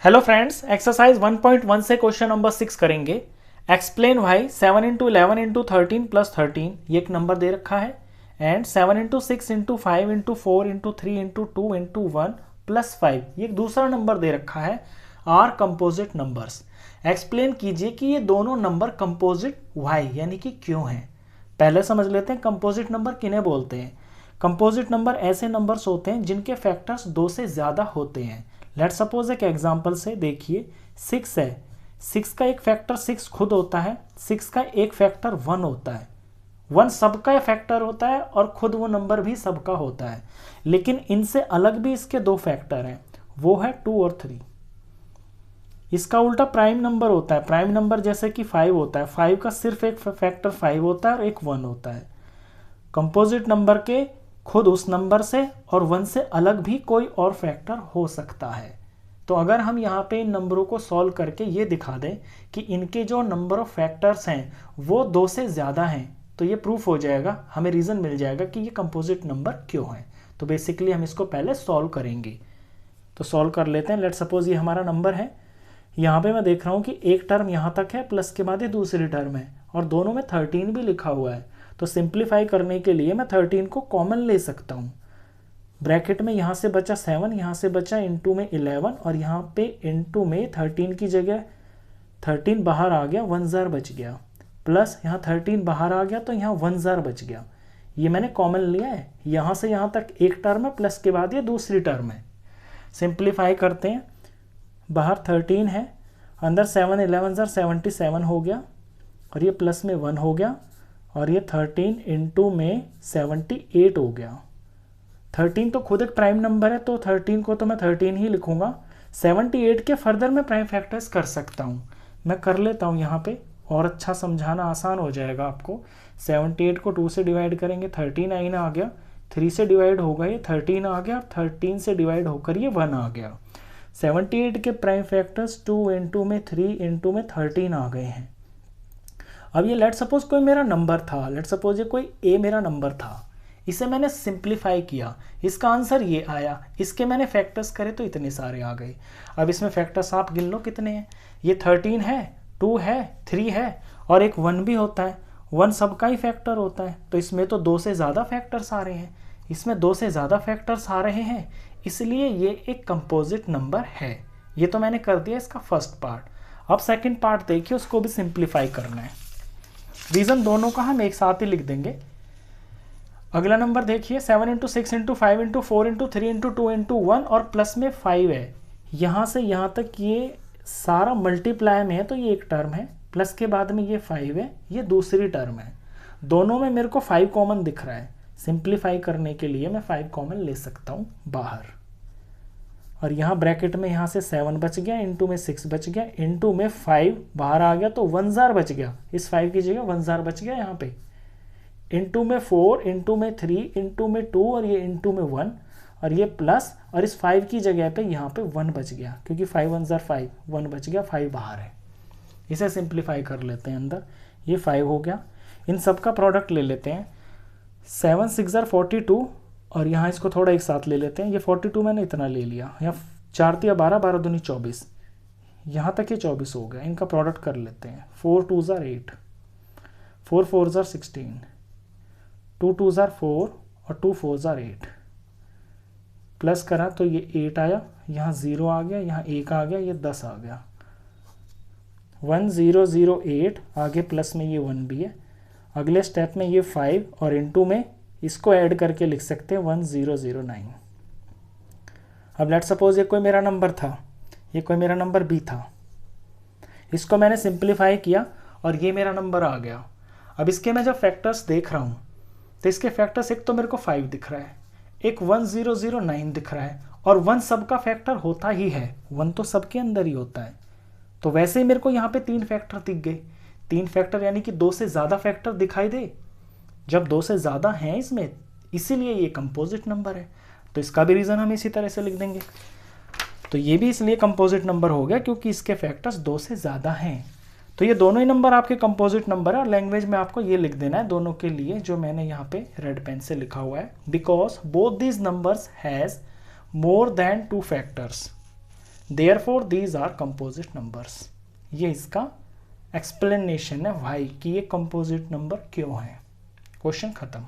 Hello friends, exercise 1.1 से question number 6 करेंगे। Explain why 7 into 11 into 13 plus 13 ये एक नंबर दे रखा है and 7 into 6 into 5 into 4 into 3 into 2 into 1 plus 5 ये एक दूसरा नंबर दे रखा है। Are composite numbers. एक्सप्लेन कीजिए कि ये दोनों नंबर कंपोजिट वाई यानी कि क्यों हैं। पहले समझ लेते हैं कंपोजिट नंबर किन्हें बोलते हैं। कंपोजिट नंबर ऐसे नंबर्स होते हैं जिनके फैक्टर्स 2 से ज़्यादा होते हैं। लेट सपोज एक एग्जांपल से देखिए 6 है, 6 का एक फैक्टर 6 खुद होता है, 6 का एक फैक्टर 1 होता है, 1 सबका फैक्टर होता है और खुद वो नंबर भी सबका होता है। लेकिन इनसे अलग भी इसके दो फैक्टर हैं, वो है 2 और 3। इसका उल्टा प्राइम नंबर होता है। प्राइम नंबर जैसे कि 5 होता है, 5 का सिर्फ एक फैक्टर 5 होता है और एक 1 होता है। कंपोजिट नंबर के खुद उस नंबर से और 1 से अलग भी कोई और फैक्टर हो सकता है। तो अगर हम यहाँ पे इन नंबरों को सॉल्व करके ये दिखा दें कि इनके जो नंबर ऑफ फैक्टर्स हैं वो 2 से ज़्यादा हैं, तो ये प्रूफ हो जाएगा, हमें रीज़न मिल जाएगा कि ये कंपोजिट नंबर क्यों है। तो बेसिकली हम इसको पहले सॉल्व करेंगे। तो सॉल्व कर लेते हैं। लेट सपोज ये हमारा नंबर है, यहाँ पे मैं देख रहा हूँ कि एक टर्म यहाँ तक है, प्लस के बाद ये दूसरी टर्म है और दोनों में 13 भी लिखा हुआ है। तो सिंप्लीफाई करने के लिए मैं 13 को कॉमन ले सकता हूँ। ब्रैकेट में यहाँ से बचा 7, यहाँ से बचा इंटू में 11 और यहाँ पे इंटू में 13 की जगह 13 बाहर आ गया, 1000 बच गया, प्लस यहाँ 13 बाहर आ गया तो यहाँ 1000 बच गया। ये मैंने कॉमन लिया है। यहाँ से यहाँ तक एक टर्म है, प्लस के बाद ये दूसरी टर्म है। सिंप्लीफाई करते हैं। बाहर 13 है, अंदर 7 11 77 हो गया और ये प्लस में 1 हो गया और ये 13 इंटू में 78 हो गया। 13 तो खुद एक प्राइम नंबर है तो 13 को तो मैं 13 ही लिखूंगा। 78 के फर्दर मैं प्राइम फैक्टर्स कर सकता हूँ। मैं कर लेता हूँ यहाँ पे और अच्छा समझाना आसान हो जाएगा आपको। 78 को 2 से डिवाइड करेंगे, 39 आ गया, 3 से डिवाइड होगा ये 13 आ गया, 13 से डिवाइड होकर ये 1 आ गया। 78 के प्राइम फैक्टर्स 2 इंटू में 3 इंटू में 13 आ गए हैं। अब ये लेट सपोज कोई मेरा नंबर था, लेट सपोज ये कोई ए मेरा नंबर था, इसे मैंने सिंप्लीफाई किया, इसका आंसर ये आया, इसके मैंने फैक्टर्स करे तो इतने सारे आ गए। अब इसमें फैक्टर्स आप गिन लो कितने हैं। ये 13 है, 2 है, 3 है और एक 1 भी होता है। 1 सबका ही फैक्टर होता है, तो इसमें तो 2 से ज़्यादा फैक्टर्स आ रहे हैं। इसमें 2 से ज़्यादा फैक्टर्स आ रहे हैं, इसलिए ये एक कंपोजिट नंबर है। ये तो मैंने कर दिया इसका फर्स्ट पार्ट। अब सेकेंड पार्ट देखिए, उसको भी सिंप्लीफाई करना है। रीज़न दोनों का हम एक साथ ही लिख देंगे। अगला नंबर देखिए 7 into 6 into 5 into 4 into 3 into 2 into 1 और प्लस में 5 है। यहाँ से यहाँ तक ये सारा मल्टीप्लाई में है तो ये एक टर्म है, प्लस के बाद में ये 5 है, ये दूसरी टर्म है। दोनों में मेरे को 5 कॉमन दिख रहा है। सिंप्लीफाई करने के लिए मैं 5 कॉमन ले सकता हूँ बाहर। और यहाँ ब्रैकेट में यहाँ से 7 बच गया, इंटू में 6 बच गया, इंटू में 5 बाहर आ गया तो 1000 बच गया। इस 5 की जगह 1000 बच गया यहाँ पे। इंटू में 4, इंटू में 3, इंटू में 2 और ये इंटू में 1 और ये प्लस और इस 5 की जगह पे यहाँ पे 1 बच गया, क्योंकि 5 1 5, 1 बच गया, 5 बाहर है। इसे सिंप्लीफाई कर लेते हैं। अंदर ये 5 हो गया, इन सब का प्रोडक्ट ले लेते हैं। 7 6 42 और यहाँ इसको थोड़ा एक साथ ले लेते हैं। ये 42 मैंने इतना ले लिया, यहाँ 4 3 12 12 दूनी 24, यहाँ तक ये 24 हो गया। इनका प्रोडक्ट कर लेते हैं। 4 2 8, 4 4 16, 2 2 4 और 2 4 8। प्लस करा तो ये 8 आया, यहाँ 0 आ गया, यहाँ 1 आ गया, ये 10 आ गया। 1 0 0 8 आगे प्लस में ये 1 भी है। अगले स्टेप में ये 5 और इंटू में इसको ऐड करके लिख सकते हैं 1009। अब लेट सपोज ये कोई मेरा नंबर था, ये कोई मेरा नंबर बी था, इसको मैंने सिंप्लीफाई किया और ये मेरा नंबर आ गया। अब इसके मैं जब फैक्टर्स देख रहा हूँ तो इसके फैक्टर्स एक तो मेरे को 5 दिख रहा है, एक 1009 दिख रहा है और 1 सबका फैक्टर होता ही है, 1 तो सबके अंदर ही होता है। तो वैसे ही मेरे को यहाँ पे 3 फैक्टर दिख गए। 3 फैक्टर यानी कि 2 से ज़्यादा फैक्टर दिखाई दे। जब 2 से ज़्यादा हैं इसमें, इसीलिए ये कंपोजिट नंबर है। तो इसका भी रीज़न हम इसी तरह से लिख देंगे। तो ये भी इसलिए कंपोजिट नंबर हो गया क्योंकि इसके फैक्टर्स 2 से ज़्यादा हैं। तो ये दोनों ही नंबर आपके कंपोजिट नंबर है और लैंग्वेज में आपको ये लिख देना है दोनों के लिए, जो मैंने यहाँ पे रेड पेन से लिखा हुआ है। Because both these numbers has more than 2 factors. Therefore these are composite numbers. ये इसका एक्सप्लेनेशन है वाई कि ये कंपोजिट नंबर क्यों है। क्वेश्चन खत्म।